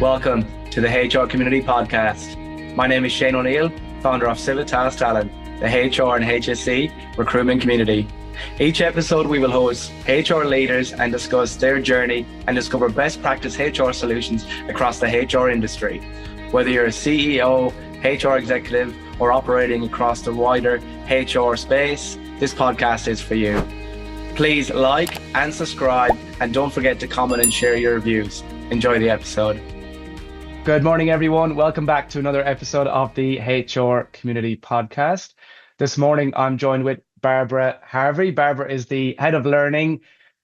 Welcome to the HR Community Podcast. My name is Shane O'Neill, founder of Civitas Talent, the HR and HSC recruitment community. Each episode, we will host HR leaders and discuss their journey and discover best practice HR solutions across the HR industry. Whether you're a CEO, HR executive, or operating across the wider HR space, this podcast is for you. Please like and subscribe, and don't forget to comment and share your reviews. Enjoy the episode. Good morning, everyone. Welcome back to another episode of the HR Community Podcast. This morning, I'm joined with Barbara Harvey. Barbara is the Head of Learning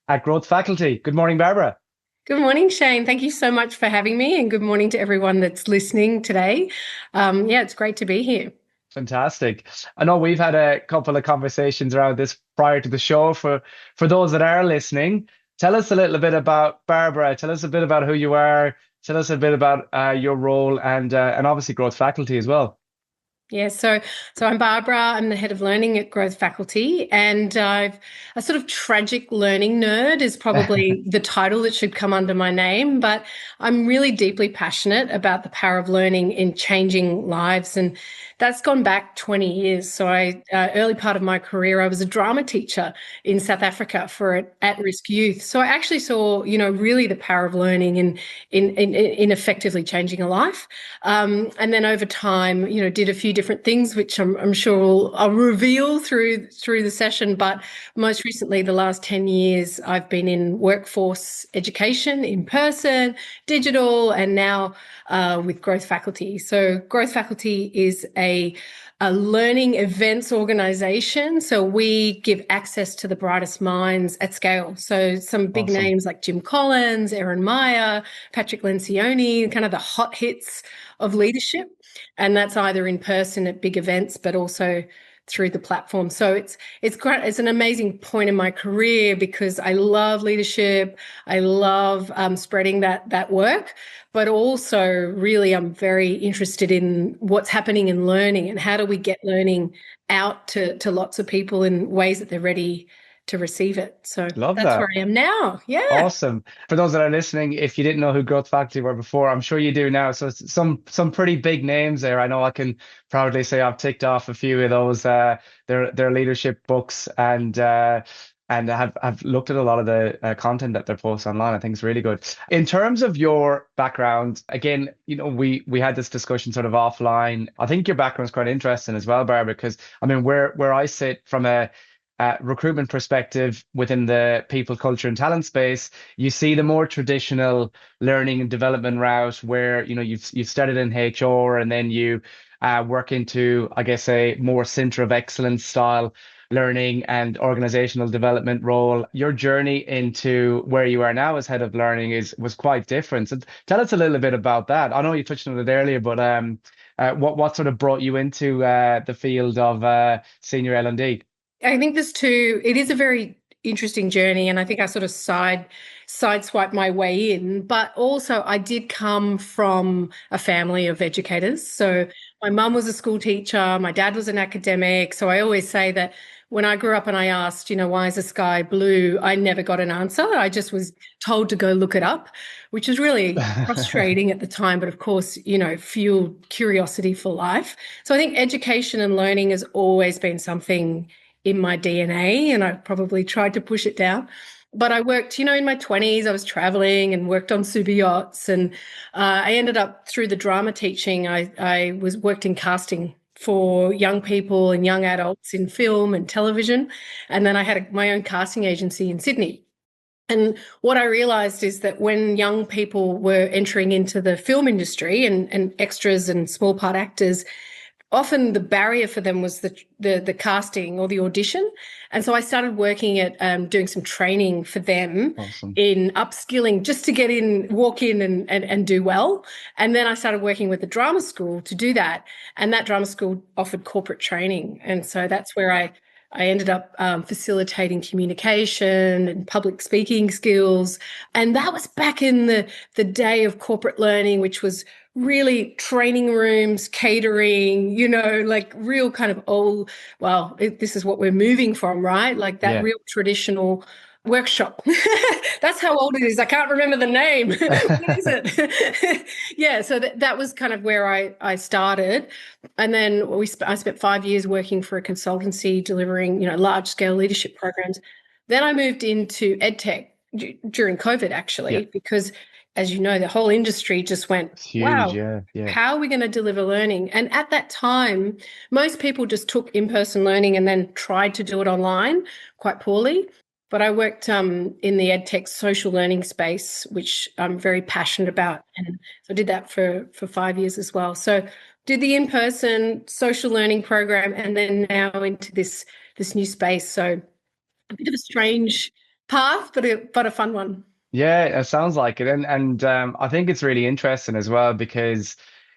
at Growth Faculty. Good morning, Barbara. Good morning, Shane. Thank you so much for having me, and good morning to everyone that's listening today. It's great to be here. Fantastic. I know we've had a couple of conversations around this prior to the show. For those that are listening, tell us a little bit about Barbara. Tell us a bit about who you are. Tell us a bit about your role and obviously Growth Faculty as well. Yeah, so I'm Barbara. I'm the Head of Learning at Growth Faculty, and I've a sort of tragic learning nerd is probably the title that should come under my name, but I'm really deeply passionate about the power of learning in changing lives, and that's gone back 20 years. So early part of my career, I was a drama teacher in South Africa for at-risk youth. So I actually saw, really the power of learning in effectively changing a life. And then over time, did a few different things, which I'm sure I'll reveal through the session. But most recently, the last 10 years, I've been in workforce education, in person, digital, and now with Growth Faculty. So Growth Faculty is a learning events organization. So we give access to the brightest minds at scale. So some big Awesome. names like Jim Collins, Erin Meyer, Patrick Lencioni, kind of the hot hits of leadership. And that's either in person at big events, but also through the platform. So it's great. It's an amazing point in my career because I love leadership. I love spreading that work, but also really I'm very interested in what's happening in learning and how do we get learning out to lots of people in ways that they're ready to receive it. So Love that's that. where I am now. Yeah. Awesome. For those that are listening, if you didn't know who Growth Faculty were before, I'm sure you do now. So it's some pretty big names there. I know I can proudly say I've ticked off a few of those their leadership books and have looked at a lot of the content that they're posting online. I think it's really good. In terms of your background, again, we had this discussion sort of offline. I think your background's quite interesting as well, Barbara, because I mean, where I sit from a recruitment perspective within the people, culture, and talent space, you see the more traditional learning and development route where you've started in HR and then you work into, I guess, a more center of excellence style learning and organizational development role. Your journey into where you are now as head of learning was quite different. So tell us a little bit about that. I know you touched on it earlier, but what sort of brought you into the field of senior L&D? I think it is a very interesting journey, and I think I sort of sideswiped my way in, but also I did come from a family of educators. So my mum was a school teacher, my dad was an academic. So I always say that when I grew up and I asked, why is the sky blue? I never got an answer. I just was told to go look it up, which was really frustrating at the time. But of course, fueled curiosity for life. So I think education and learning has always been something in my DNA, and I probably tried to push it down. But I worked, in my 20s, I was traveling and worked on super yachts. And I ended up through the drama teaching, I worked in casting for young people and young adults in film and television. And then I had my own casting agency in Sydney. And what I realized is that when young people were entering into the film industry and extras and small part actors, often the barrier for them was the casting or the audition. And so I started working at doing some training for them. Awesome. In upskilling just to walk in and do well. And then I started working with the drama school to do that. And that drama school offered corporate training. And so that's where I ended up facilitating communication and public speaking skills. And that was back in the day of corporate learning, which was really training rooms, catering, like real kind of old, this is what we're moving from, right? Like that real traditional Workshop. That's how old it is. I can't remember the name. What is it? Yeah, so that was kind of where I started. And then I spent 5 years working for a consultancy delivering, large scale leadership programs. Then I moved into EdTech during COVID, Yeah, actually, because as you know, the whole industry just went, it's huge. wow, Yeah, yeah. how are we going to deliver learning? And at that time, most people just took in-person learning and then tried to do it online quite poorly. But I worked in the EdTech social learning space, which I'm very passionate about. And so I did that for 5 years as well. So did the in-person social learning program and then now into this new space. So a bit of a strange path, but a fun one. Yeah, it sounds like it. And I think it's really interesting as well because,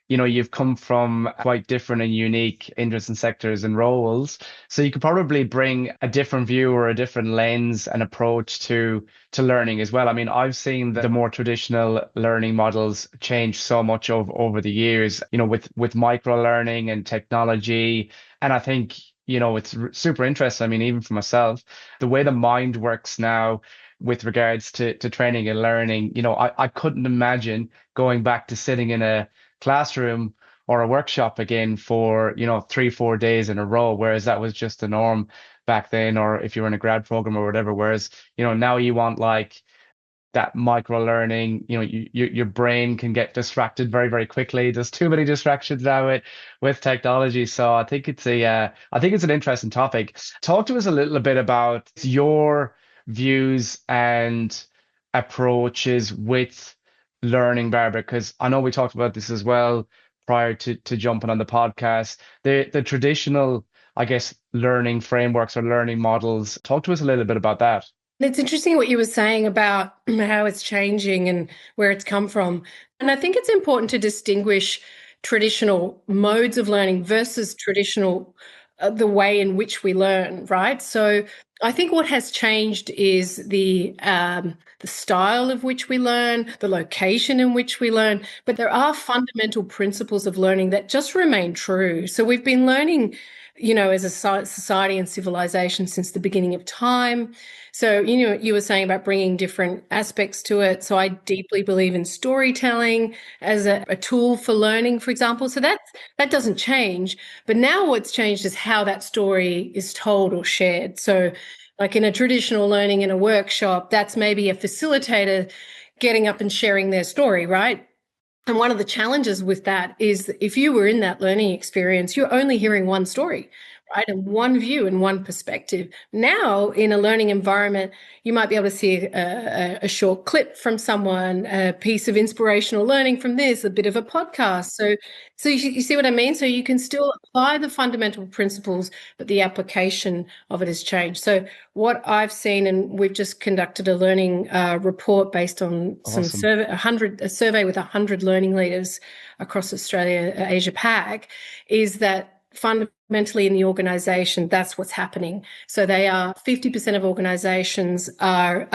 you've come from quite different and unique interests and sectors and roles. So you could probably bring a different view or a different lens and approach to learning as well. I mean, I've seen the more traditional learning models change so much over the years, with micro learning and technology. And I think, it's super interesting. I mean, even for myself, the way the mind works now with regards to training and learning. I couldn't imagine going back to sitting in a classroom or a workshop again for, 3, 4 days in a row, whereas that was just the norm back then, or if you were in a grad program or whatever. Whereas, now you want like that micro learning, your brain can get distracted very, very quickly. There's too many distractions now with technology. So I think it's an interesting topic. Talk to us a little bit about your views and approaches with learning, Barbara, because I know we talked about this as well prior to jumping on the podcast. The traditional, I guess, learning frameworks or learning models. Talk to us a little bit about that. It's interesting what you were saying about how it's changing and where it's come from. And I think it's important to distinguish traditional modes of learning versus traditional, the way in which we learn, right? So I think what has changed is the style of which we learn, the location in which we learn, but there are fundamental principles of learning that just remain true. So we've been learning, as a society and civilization since the beginning of time. So, you were saying about bringing different aspects to it. So I deeply believe in storytelling as a tool for learning, for example. So that doesn't change. But now what's changed is how that story is told or shared. So like in a traditional learning in a workshop, that's maybe a facilitator getting up and sharing their story, right? And one of the challenges with that is that if you were in that learning experience, you're only hearing one story, right? And one view and one perspective. Now, in a learning environment, you might be able to see a short clip from someone, a piece of inspirational learning from this, a bit of a podcast. So you see what I mean? So you can still apply the fundamental principles, but the application of it has changed. So what I've seen, and we've just conducted a learning report based on some Awesome. survey, a survey with 100 learning leaders across Australia, Asia Pac, is that fundamentally in the organization, that's what's happening. So 50% of organizations are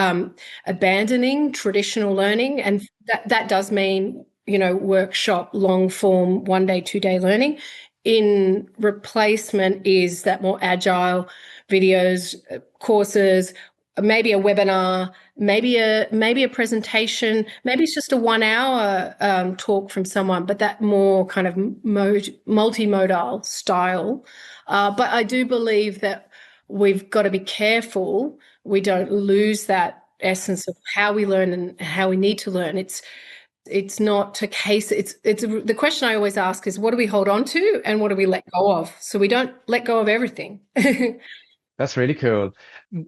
abandoning traditional learning, and that does mean, workshop, long form, 1 day, 2 day learning. In replacement is that more agile videos, courses, maybe a webinar, maybe a presentation, maybe it's just a 1 hour talk from someone, but that more kind of multi-modal style. But I do believe that we've got to be careful we don't lose that essence of how we learn and how we need to learn. It's not a case. It's the question I always ask is, what do we hold on to and what do we let go of? So we don't let go of everything. That's really cool.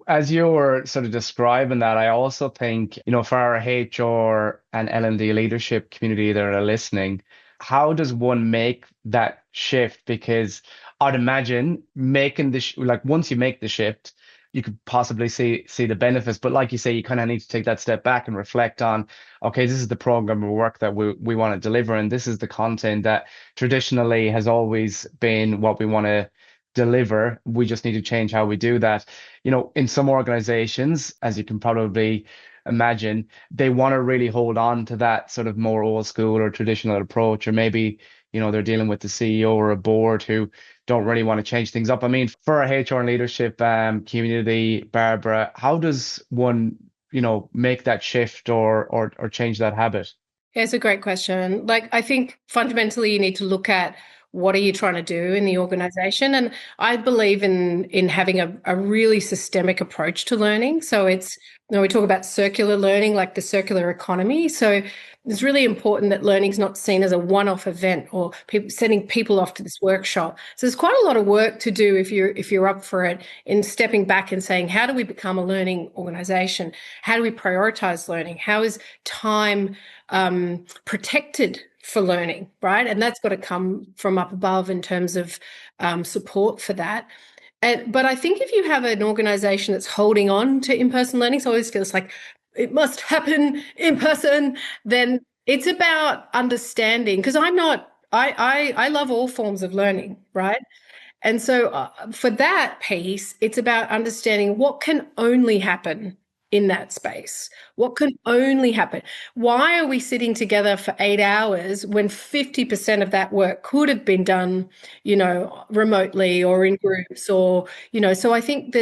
As you were sort of describing that, I also think, for our HR and L&D leadership community that are listening, how does one make that shift? Because I'd imagine making like once you make the shift, you could possibly see the benefits. But like you say, you kind of need to take that step back and reflect on, okay, this is the program of work that we want to deliver, and this is the content that traditionally has always been what we want to deliver. We just need to change how we do that. In some organizations, as you can probably imagine, they want to really hold on to that sort of more old school or traditional approach, or maybe, they're dealing with the CEO or a board who don't really want to change things up. I mean, for a HR and leadership community, Barbara, how does one, make that shift or change that habit? Yeah, it's a great question. Like, I think fundamentally you need to look at what are you trying to do in the organization. And I believe in having a really systemic approach to learning. So we talk about circular learning, like the circular economy. So it's really important that learning is not seen as a one-off event or sending people off to this workshop. So there's quite a lot of work to do if you're up for it, in stepping back and saying, how do we become a learning organization? How do we prioritize learning? How is time protected for learning, right? And that's got to come from up above in terms of support for that. But I think if you have an organization that's holding on to in-person learning, so it always feels like it must happen in person, then it's about understanding, because I love all forms of learning, right? And so for that piece, it's about understanding what can only happen in that space. What can only happen? Why are we sitting together for 8 hours when 50% of that work could have been done, remotely or in groups, or, so I think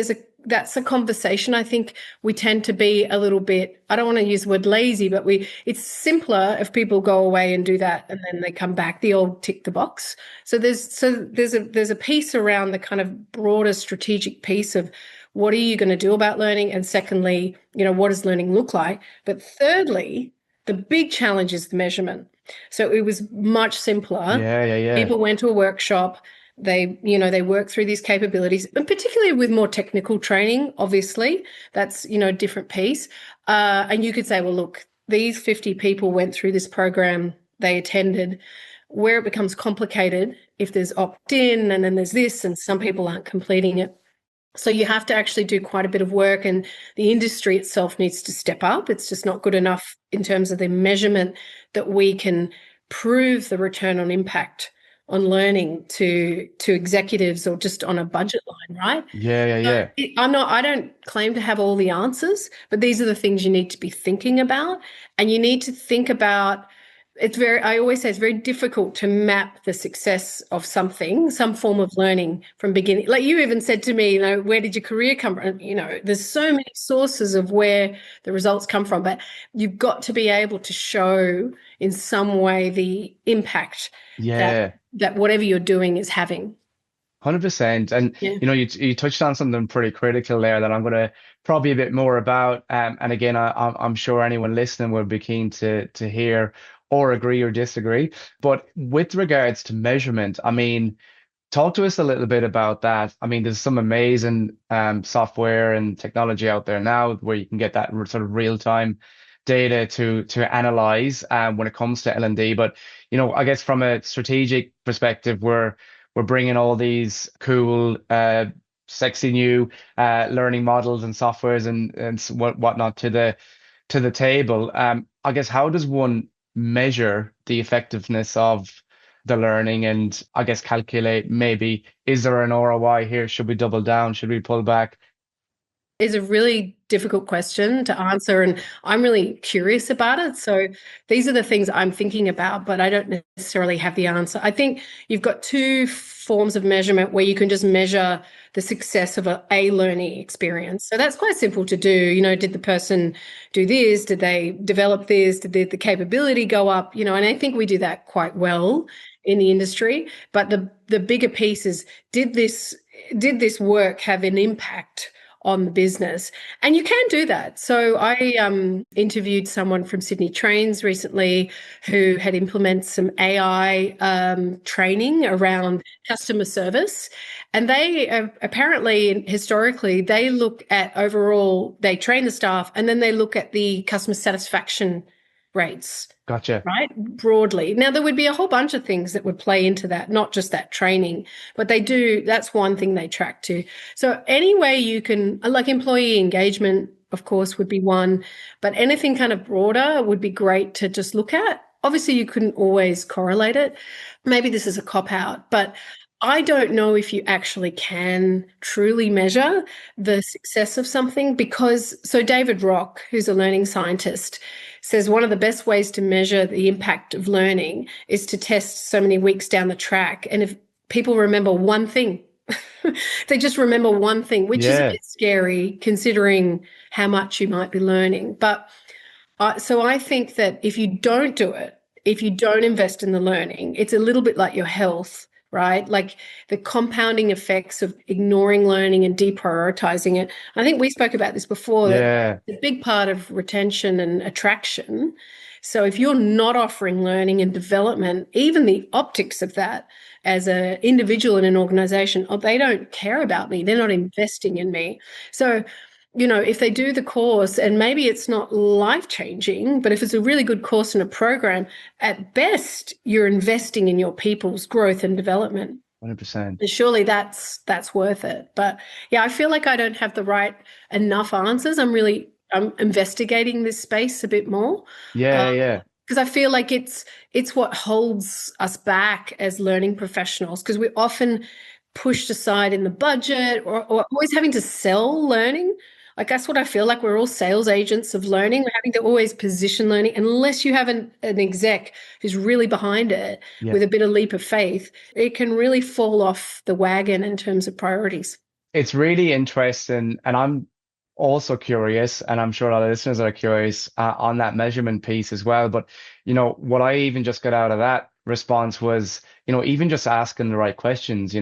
that's a conversation. I think we tend to be a little bit, I don't want to use the word lazy, but it's simpler if people go away and do that and then they come back, the old tick the box. So there's a piece around the kind of broader strategic piece of what are you going to do about learning? And secondly, what does learning look like? But thirdly, the big challenge is the measurement. So it was much simpler. Yeah, yeah, yeah. People went to a workshop. They work through these capabilities, and particularly with more technical training, obviously, that's, a different piece. And you could say, well, look, these 50 people went through this program, they attended. Where it becomes complicated, if there's opt-in and then there's this, and some people aren't completing it. So you have to actually do quite a bit of work, and the industry itself needs to step up. It's just not good enough in terms of the measurement that we can prove the return on impact on learning to executives or just on a budget line, right? Yeah, yeah, So yeah. I don't claim to have all the answers, but these are the things you need to be thinking about. And you need to think about, I always say it's very difficult to map the success of something, some form of learning from beginning. Like you even said to me, where did your career come from? There's so many sources of where the results come from, but you've got to be able to show in some way the impact Yeah. that whatever you're doing is having. 100%. And Yeah. you touched on something pretty critical there that I'm going to probably a bit more about. And again, I'm sure anyone listening would be keen to hear or agree or disagree. But with regards to measurement, I mean, talk to us a little bit about that. I mean, there's some amazing software and technology out there now where you can get that sort of real-time data to analyze when it comes to L&D. But I guess from a strategic perspective, we're bringing all these cool, sexy new learning models and softwares and whatnot to the table. I guess how does one measure the effectiveness of the learning and I guess calculate maybe is there an ROI here? Should we double down? Should we pull back? Is a really difficult question to answer, and I'm really curious about it. So these are the things I'm thinking about, but I don't necessarily have the answer. I think you've got two forms of measurement where you can just measure the success of a learning experience. So that's quite simple to do. Did the person do this? Did they develop this? Did the capability go up? And I think we do that quite well in the industry. But the bigger piece is, did this work have an impact on the business? And you can do that. So I interviewed someone from Sydney Trains recently who had implemented some AI training around customer service. And they apparently, historically, they look at overall, they train the staff and then they look at the customer satisfaction rates. Gotcha. Right? Broadly. Now, there would be a whole bunch of things that would play into that, not just that training, but that's one thing they track to. So any way you can, like employee engagement, of course, would be one, but anything kind of broader would be great to just look at. Obviously, you couldn't always correlate it. Maybe this is a cop out, but I don't know if you actually can truly measure the success of something because, so David Rock, who's a learning scientist, says one of the best ways to measure the impact of learning is to test so many weeks down the track. And if people remember one thing, they just remember one thing, which is a Yeah, bit scary considering how much you might be learning. But so I think that if you don't do it, if you don't invest in the learning, it's a little bit like your health, right? Like the compounding effects of ignoring learning and deprioritizing it. I think we spoke about this before, that yeah, a big part of retention and attraction. So if you're not offering learning and development, even the optics of that as an individual in an organization, oh, they don't care about me. They're not investing in me. So if they do the course and maybe it's not life changing, but if it's a really good course and a program, at best, you're investing in your people's growth and development. 100%. And surely that's worth it. But yeah, I feel like I don't have the right enough answers. I'm investigating this space a bit more. Yeah, yeah, Because I feel like it's what holds us back as learning professionals, because we're often pushed aside in the budget, or always having to sell learning. Like that's what I feel like. We're all sales agents of learning. We're having to always position learning unless you have an exec who's really behind it yeah. with a bit of leap of faith. It can really fall off the wagon in terms of priorities. It's really interesting, and I'm also curious, and I'm sure a lot of listeners are curious on that measurement piece as well. But what I even just got out of that response was, even just asking the right questions.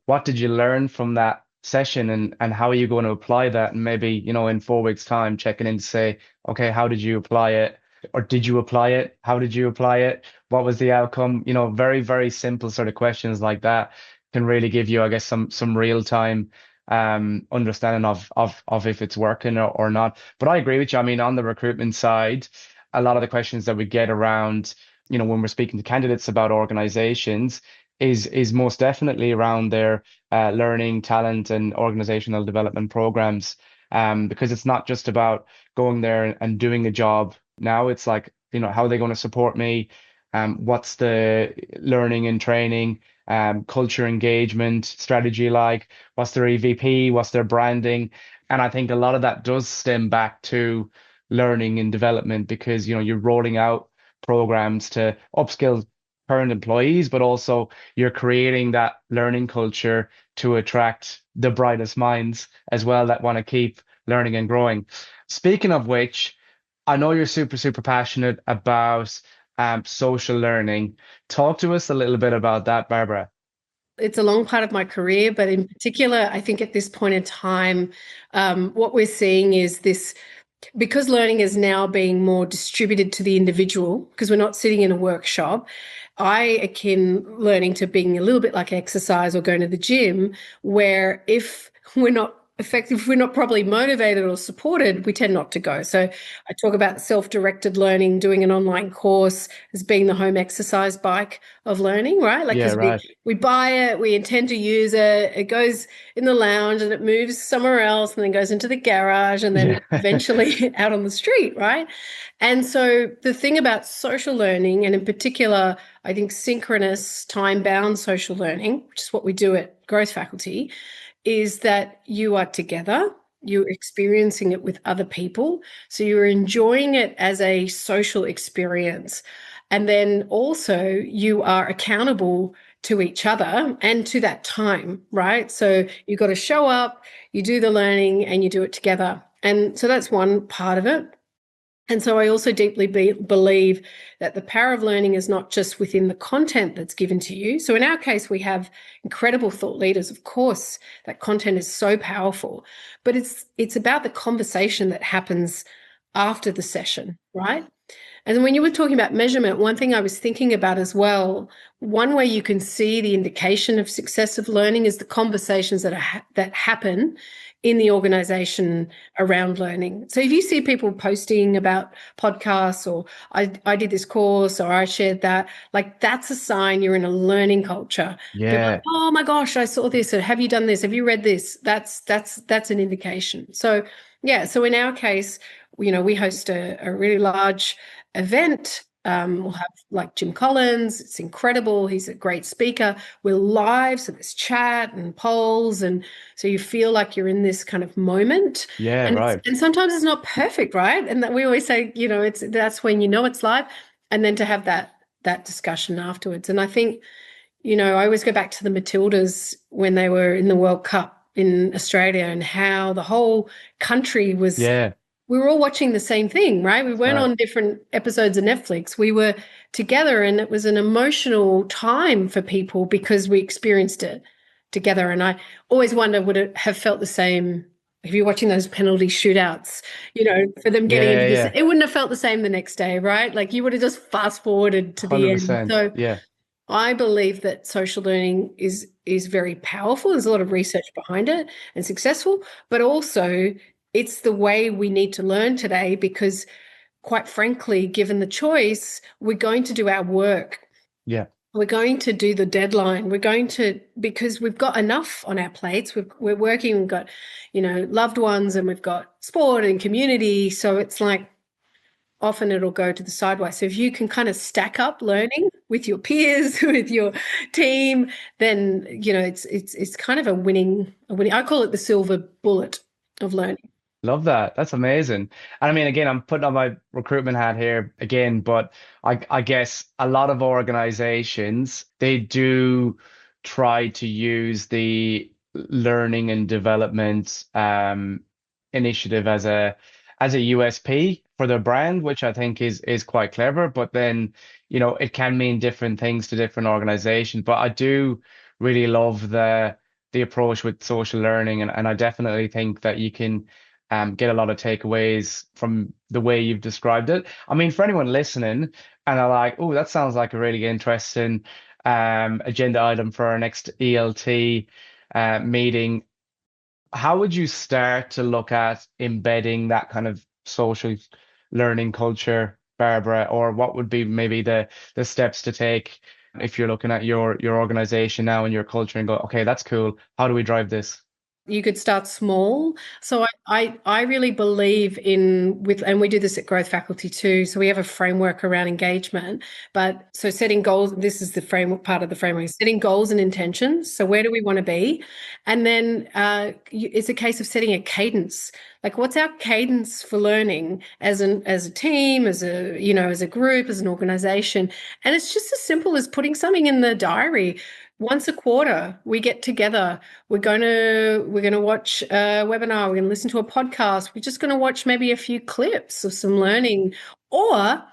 What did you learn from that session, and how are you going to apply that? And maybe, in 4 weeks' time, checking in to say, okay, how did you apply it? Or did you apply it? How did you apply it? What was the outcome? Very, very simple sort of questions like that can really give you, I guess, some real time understanding of if it's working or not. But I agree with you. I mean, on the recruitment side, a lot of the questions that we get around, when we're speaking to candidates about organizations is most definitely around their learning, talent, and organizational development programs. Because it's not just about going there and doing a job now. It's like, how are they going to support me? What's the learning and training, culture engagement strategy like? What's their EVP? What's their branding? And I think a lot of that does stem back to learning and development because, you're rolling out programs to upskill current employees, but also you're creating that learning culture to attract the brightest minds as well that want to keep learning and growing. Speaking of which, I know you're super, super passionate about social learning. Talk to us a little bit about that, Barbara. It's a long part of my career, but in particular, I think at this point in time, what we're seeing is this, because learning is now being more distributed to the individual, because we're not sitting in a workshop. I akin learning to being a little bit like exercise or going to the gym, where if we're not effective, if we're not properly motivated or supported, we tend not to go. So I talk about self-directed learning, doing an online course as being the home exercise bike of learning, right? Like, Yeah, because right. we buy it, we intend to use it, it goes in the lounge and it moves somewhere else and then goes into the garage and then Yeah. eventually out on the street, right? And so the thing about social learning, and in particular, I think synchronous time-bound social learning, which is what we do at Growth Faculty, is that you are together, you're experiencing it with other people. So you're enjoying it as a social experience. And then also you are accountable to each other and to that time, right? So you've got to show up, you do the learning, and you do it together. And so that's one part of it. And so I also deeply believe that the power of learning is not just within the content that's given to you. So in our case, we have incredible thought leaders. Of course, that content is so powerful, but it's about the conversation that happens after the session, right? And when you were talking about measurement, one thing I was thinking about as well, one way you can see the indication of success of learning is the conversations that happen in the organization around learning. So if you see people posting about podcasts or I did this course or I shared that, like that's a sign you're in a learning culture. People are like, Yeah. oh my gosh, I saw this, or have you done this? Have you read this? That's an indication. So yeah, so in our case, we host a really large event We'll have like Jim Collins. It's incredible. He's a great speaker. We're live, so there's chat and polls, and so you feel like you're in this kind of moment. Yeah, And right. and sometimes it's not perfect, right? And that we always say, it's that's when you know it's live, and then to have that discussion afterwards. And I think, I always go back to the Matildas when they were in the World Cup in Australia and how the whole country was, Yeah, we were all watching the same thing, right? We that's weren't right. on different episodes of Netflix. We were together, and it was an emotional time for people because we experienced it together. And I always wonder, would it have felt the same if you're watching those penalty shootouts, for them getting Yeah, into this? yeah. It wouldn't have felt the same the next day, right? Like you would have just fast forwarded to the end. 100%. So Yeah. I believe that social learning is very powerful. There's a lot of research behind it and successful, but also it's the way we need to learn today because, quite frankly, given the choice, we're going to do our work. Yeah. We're going to do the deadline. We're going to, because we've got enough on our plates. We're working, we've got, loved ones, and we've got sport and community. So it's like, often it'll go to the sideways. So if you can kind of stack up learning with your peers, with your team, then it's kind of a winning. I call it the silver bullet of learning. Love that. That's amazing. And I mean, again, I'm putting on my recruitment hat here again, but I guess a lot of organizations, they do try to use the learning and development initiative as a USP for their brand, which I think is quite clever. But then, it can mean different things to different organizations. But I do really love the approach with social learning, and I definitely think that you can get a lot of takeaways from the way you've described it. I mean, for anyone listening and are like, oh, that sounds like a really interesting agenda item for our next ELT meeting, how would you start to look at embedding that kind of social learning culture, Barbara, or what would be maybe the steps to take if you're looking at your organization now and your culture and go, okay, that's cool. How do we drive this? You could start small. So I really believe and we do this at Growth Faculty too. So we have a framework around engagement, but so setting goals, this is the framework, part of the framework, setting goals and intentions. So where do we want to be? And then it's a case of setting a cadence. Like what's our cadence for learning as a team, as a group, as an organization? And it's just as simple as putting something in the diary. Once a quarter, we get together. We're gonna watch a webinar. We're gonna listen to a podcast. We're just gonna watch maybe a few clips of some learning, or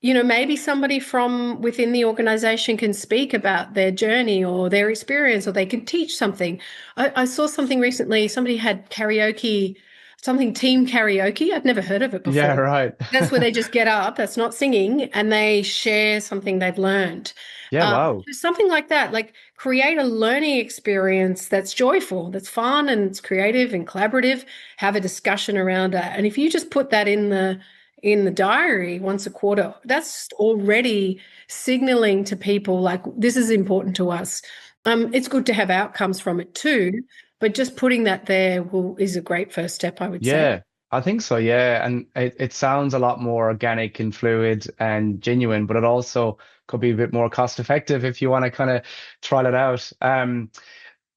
maybe somebody from within the organization can speak about their journey or their experience, or they can teach something. I saw something recently. Somebody had karaoke, something team karaoke. I'd never heard of it Yeah, before. right. That's where they just get up, that's not singing, and they share something they've learned. Yeah, wow. Something like that, like create a learning experience that's joyful, that's fun, and it's creative and collaborative. Have a discussion around that. And if you just put that in the diary once a quarter, that's already signaling to people like this is important to us. It's good to have outcomes from it too, but just putting that there is a great first step, I would say. Yeah, I think so. Yeah. And it sounds a lot more organic and fluid and genuine, but it also could be a bit more cost effective if you want to kind of trial it out.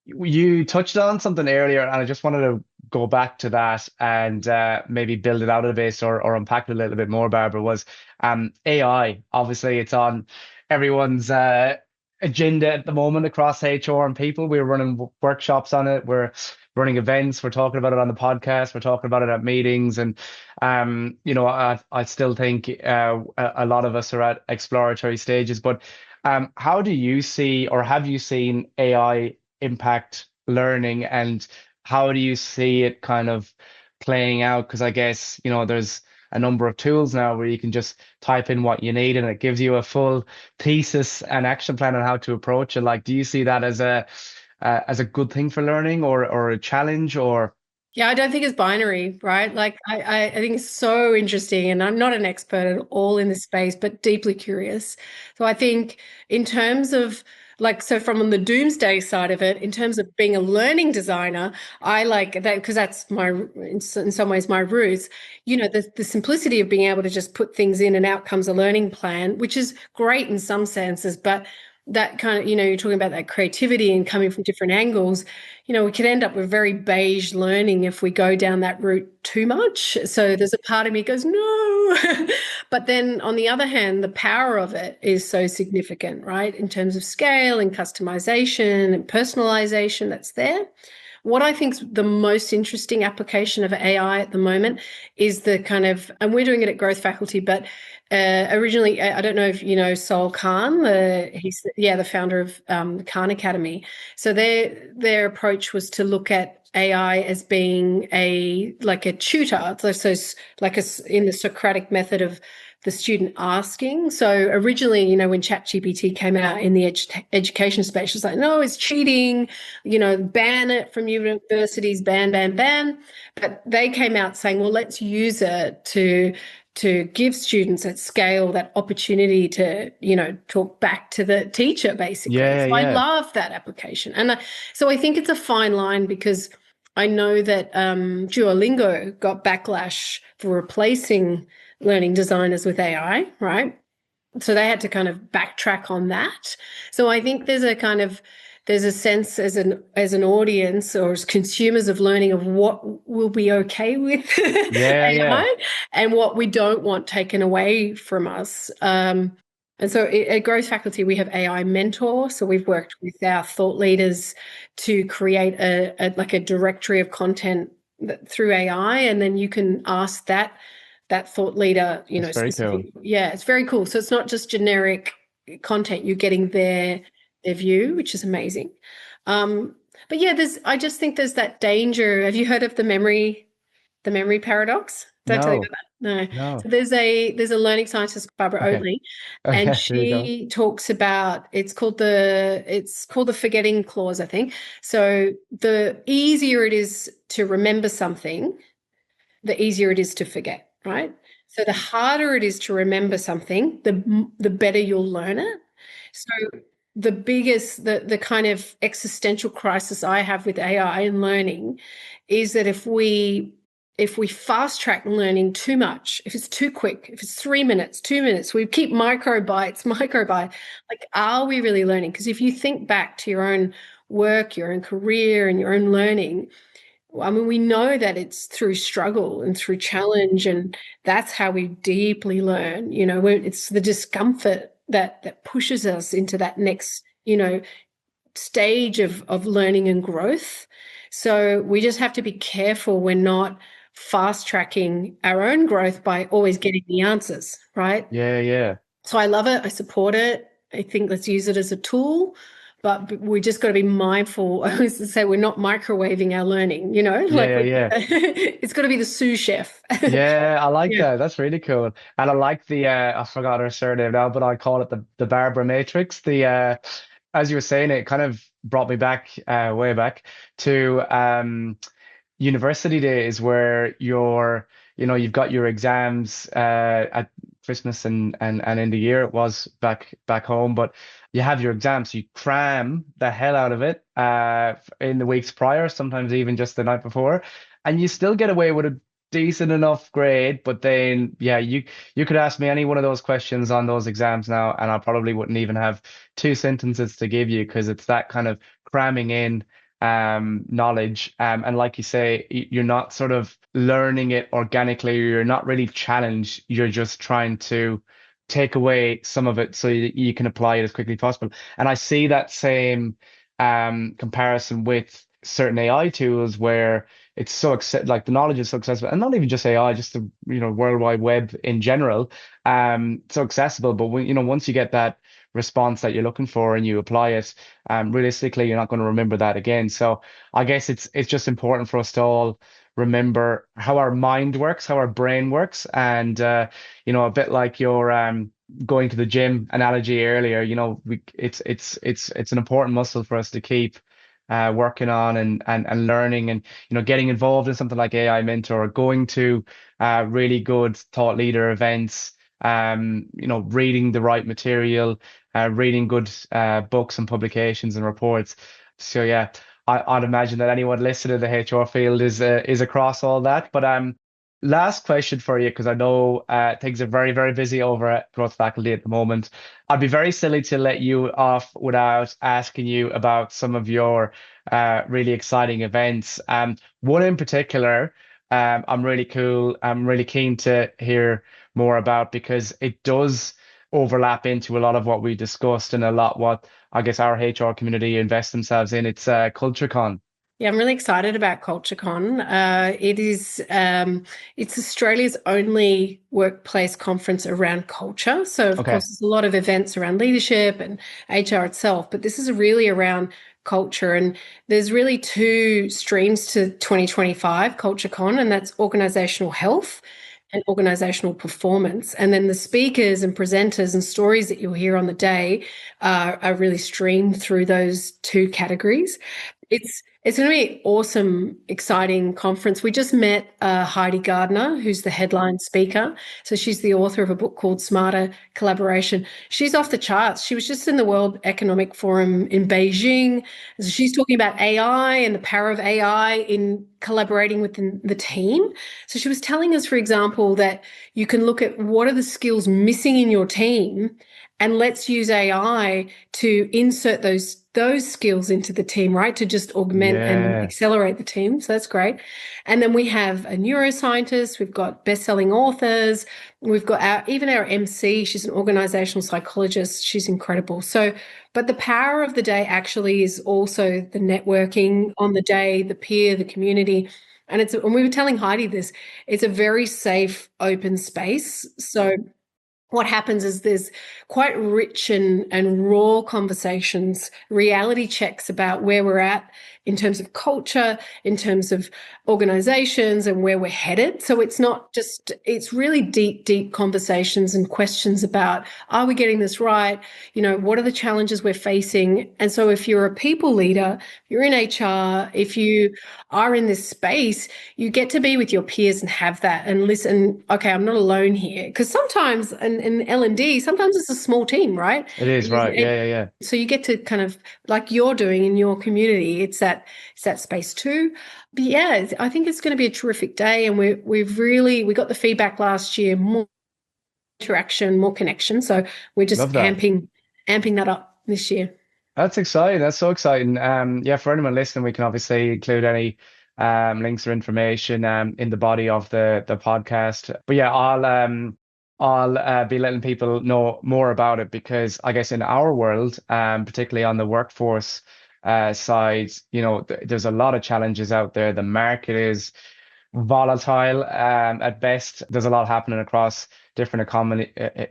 You touched on something earlier, and I just wanted to go back to that and maybe build it out a bit or unpack it a little bit more, Barbara, was AI. Obviously, it's on everyone's agenda at the moment across HR and people. We're running workshops on it. We're running events. We're talking about it on the podcast. We're talking about it at meetings. And, I still think a lot of us are at exploratory stages. But how do you see, or have you seen AI impact learning, and how do you see it kind of playing out? Because I guess, there's a number of tools now where you can just type in what you need and it gives you a full thesis and action plan on how to approach it. Like, do you see that as a good thing for learning or a challenge or? Yeah, I don't think it's binary, right? Like I think it's so interesting, and I'm not an expert at all in this space, but deeply curious. So I think in terms of like, so from the doomsday side of it, in terms of being a learning designer, I like that because that's my, in some ways, my roots. The simplicity of being able to just put things in and out comes a learning plan, which is great in some senses, but that kind of, you're talking about that creativity and coming from different angles, we could end up with very beige learning if we go down that route too much. So there's a part of me goes, no. But then on the other hand, the power of it is so significant, right? In terms of scale and customization and personalization that's there. What I think is the most interesting application of AI at the moment is the kind of, and we're doing it at Growth Faculty, but originally, I don't know if you know Sol Khan, he's the founder of Khan Academy. So their approach was to look at AI as being like a tutor, so like in the Socratic method of the student asking. So originally, when ChatGPT came out in the education space, it was like, no, it's cheating, ban it from universities, ban, ban, ban. But they came out saying, well, let's use it to give students at scale that opportunity to, talk back to the teacher, basically. Yeah, So I yeah. love that application. And so I think it's a fine line because I know that Duolingo got backlash for replacing learning designers with AI, right? So they had to kind of backtrack on that. So I think there's a sense as an audience or as consumers of learning of what will be okay with Yeah, yeah. AI and what we don't want taken away from us. And so at Growth Faculty, we have AI Mentor. So we've worked with our thought leaders to create like a directory of content through AI, and then you can ask that thought leader, That's very cool. specific. Yeah, it's very cool. So it's not just generic content. You're getting their view, which is amazing. But yeah, I just think there's that danger. Have you heard of the memory paradox? Did I tell you No, about that? No. no. So there's a learning scientist, Barbara Okay. Oatley, and Okay, there you go. she talks about it's called the forgetting clause, I think. So the easier it is to remember something, the easier it is to forget, right? So the harder it is to remember something, the better you'll learn it. So the kind of existential crisis I have with AI and learning is that if we fast track learning too much, if it's too quick, if it's 3 minutes, 2 minutes, we keep microbyte, like, are we really learning? Because if you think back to your own work, your own career, and your own learning, I mean, we know that it's through struggle and through challenge, and that's how we deeply learn. It's the discomfort that pushes us into that next, stage of learning and growth. So we just have to be careful we're not fast tracking our own growth by always getting the answers, right? Yeah, yeah. So I love it. I support it. I think let's use it as a tool, but we just got to be mindful. I always say we're not microwaving our learning, like Yeah, yeah. it's got to be the sous chef. Yeah, I like Yeah. that. That's really cool. And I like the I forgot her surname now, but I call it the Barbara Matrix. The as you were saying, it kind of brought me back way back to university days where you've got your exams at Christmas and in the year it was back home, but you have your exams, so you cram the hell out of it in the weeks prior, sometimes even just the night before, and you still get away with a decent enough grade. But then yeah, you could ask me any one of those questions on those exams now, and I probably wouldn't even have two sentences to give you because it's that kind of cramming in knowledge, and like you say, you're not sort of learning it organically, you're not really challenged, you're just trying to take away some of it so you can apply it as quickly as possible. And I see that same comparison with certain AI tools where it's like the knowledge is so accessible, and not even just AI, just the World Wide Web in general, so accessible. But once you get that response that you're looking for and you apply it, realistically, you're not going to remember that again. So I guess it's just important for us to all remember how our mind works, how our brain works, and a bit like your going to the gym analogy earlier. It's an important muscle for us to keep working on and learning, and getting involved in something like AI Mentor, going to really good thought leader events, reading the right material, reading good books and publications and reports. So yeah, I'd imagine that anyone listening to the HR field is across all that. But last question for you, because I know things are very, very busy over at Growth Faculty at the moment. I'd be very silly to let you off without asking you about some of your really exciting events. One in particular, I'm really keen to hear more about because it does overlap into a lot of what we discussed and a lot what I guess our HR community invest themselves in. It's CultureCon. Yeah, I'm really excited about CultureCon. It's Australia's only workplace conference around culture. So, of Okay. course, there's a lot of events around leadership and HR itself, but this is really around culture. And there's really two streams to 2025 CultureCon, and that's organizational health and organizational performance. And then the speakers and presenters and stories that you'll hear on the day are really streamed through those two categories. It's going to be an awesome, exciting conference. We just met Heidi Gardner, who's the headline speaker. So she's the author of a book called Smarter Collaboration. She's off the charts. She was just in the World Economic Forum in Beijing. So she's talking about AI and the power of AI in collaborating within the team. So she was telling us, for example, that you can look at what are the skills missing in your team, and let's use AI to insert those skills into the team, right? To just augment and Yeah, accelerate the team. So that's great. And then we have a neuroscientist, we've got best-selling authors, we've got even our MC, she's an organizational psychologist, she's incredible. So, but the power of the day actually is also the networking on the day, the peer, the community. And we were telling Heidi this, it's a very safe, open space. So what happens is there's quite rich and raw conversations, reality checks about where we're at in terms of culture, in terms of organizations and where we're headed. So it's not just, it's really deep, deep conversations and questions about, are we getting this right? What are the challenges we're facing? And so if you're a people leader, you're in HR, if you are in this space, you get to be with your peers and have that and listen, okay, I'm not alone here. Because sometimes in L&D, sometimes it's a small team, right? it is right. Yeah. So you get to kind of, like you're doing in your community, it's that space too. But yeah, I think it's going to be a terrific day. And we got the feedback last year, more interaction, more connection. So we're just Love that. amping that up this year. That's exciting. That's so exciting. Yeah, for anyone listening, we can obviously include any links or information in the body of the podcast. But yeah, I'll be letting people know more about it because I guess in our world, particularly on the workforce side, there's a lot of challenges out there. The market is volatile at best. There's a lot happening across different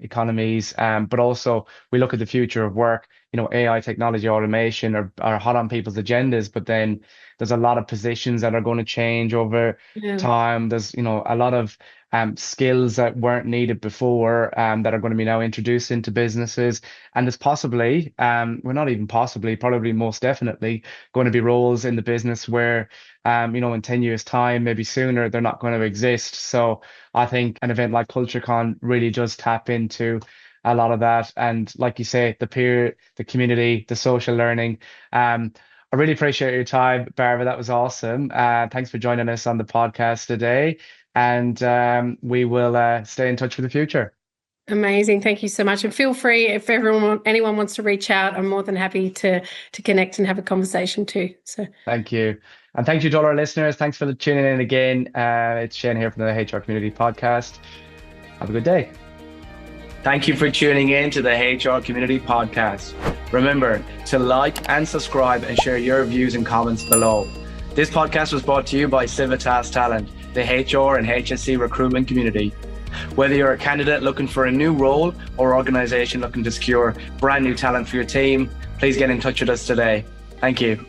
economies, but also we look at the future of work. AI, technology, automation are hot on people's agendas, but then there's a lot of positions that are going to change over Yeah. time. There's a lot of skills that weren't needed before that are going to be now introduced into businesses, and there's possibly well, not even possibly, probably most definitely going to be roles in the business where in 10 years time, maybe sooner, they're not going to exist. So I think an event like CultureCon really does tap into a lot of that. And like you say, the peer, the community, the social learning. I really appreciate your time, Barbara. That was awesome. Thanks for joining us on the podcast today. And we will stay in touch for the future. Amazing. Thank you so much. And feel free, if anyone wants to reach out, I'm more than happy to connect and have a conversation too. So thank you. And thank you to all our listeners. Thanks for tuning in again. It's Shane here from the HR Community Podcast. Have a good day. Thank you for tuning in to the HR Community Podcast. Remember to like and subscribe and share your views and comments below. This podcast was brought to you by Civitas Talent, the HR and HSC recruitment community. Whether you're a candidate looking for a new role or organization looking to secure brand new talent for your team, please get in touch with us today. Thank you.